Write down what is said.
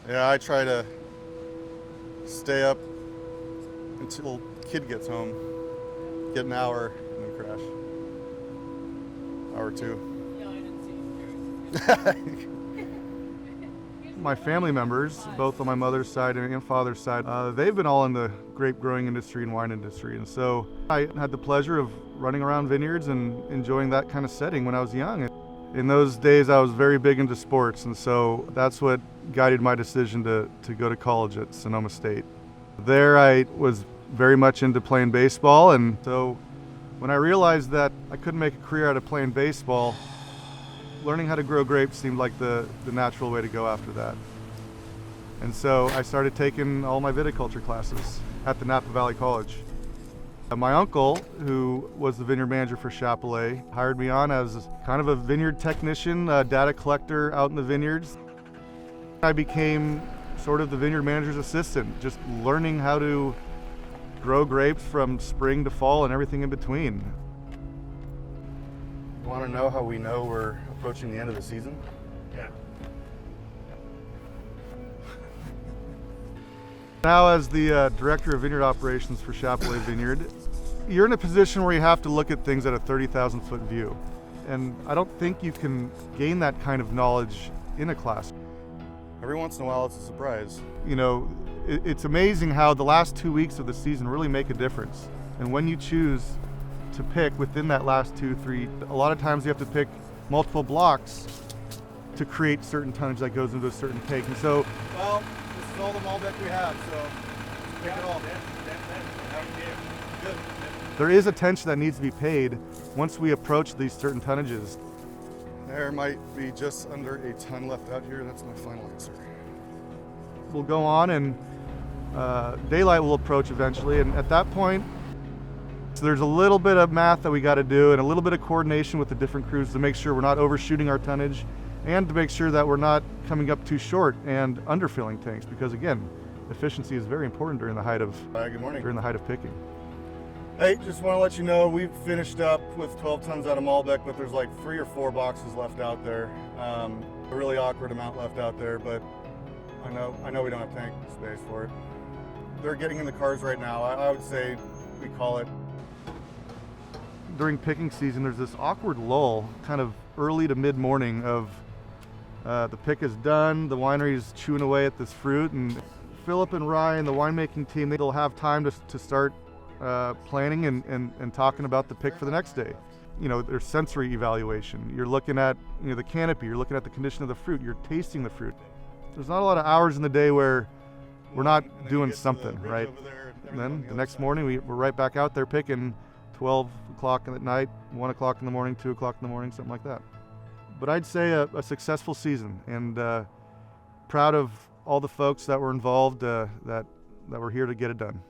Yeah, I try to stay up until kid gets home, get an hour, and then crash. Hour or two. My family members, both on my mother's side and father's side, they've been all in the grape growing industry and wine industry. And so I had the pleasure of running around vineyards and enjoying that kind of setting when I was young. In those days, I was very big into sports, and so that's what guided my decision to go to college at Sonoma State. There I was very much into playing baseball, and so when I realized that I couldn't make a career out of playing baseball, learning how to grow grapes seemed like the natural way to go after that. And so I started taking all my viticulture classes at the Napa Valley College. My uncle, who was the vineyard manager for Chappellet, hired me on as kind of a vineyard technician, data collector out in the vineyards. I became sort of the vineyard manager's assistant, just learning how to grow grapes from spring to fall and everything in between. You want to know how we know we're approaching the end of the season? Yeah. Now, as the director of vineyard operations for Chappellet Vineyard, you're in a position where you have to look at things at a 30,000-foot view. And I don't think you can gain that kind of knowledge in a class. Every once in a while, it's a surprise. You know, it's amazing how the last 2 weeks of the season really make a difference. And when you choose to pick within that last 2-3, a lot of times you have to pick multiple blocks to create certain tonnage that goes into a certain take. And so, well, this is all the Malbec we have, so pick it all. Good. There is attention that needs to be paid once we approach these certain tonnages. There might be just under a ton left out here. That's my final answer. We'll go on and daylight will approach eventually, and at that point, so there's a little bit of math that we got to do and a little bit of coordination with the different crews to make sure we're not overshooting our tonnage and to make sure that we're not coming up too short and underfilling tanks, because again, efficiency is very important during the height of good morning. During the height of picking. Hey, just want to let you know we've finished up with 12 tons out of Malbec, but there's like 3 or 4 boxes left out there. A really awkward amount left out there, but I know we don't have tank space for it. They're getting in the cars right now. I would say we call it. During picking season, there's this awkward lull, kind of early to mid-morning of the pick is done, the winery's chewing away at this fruit, and Philip and Ryan, the winemaking team, they'll have time to start planning and talking about the pick for the next day. You know, there's sensory evaluation. You're looking at, you know, the canopy, you're looking at the condition of the fruit, you're tasting the fruit. There's not a lot of hours in the day where we're not doing something, right? And then the next morning we're right back out there picking 12 o'clock at night, 1 o'clock in the morning, 2 o'clock in the morning, something like that. But I'd say a successful season, and proud of all the folks that were involved that were here to get it done.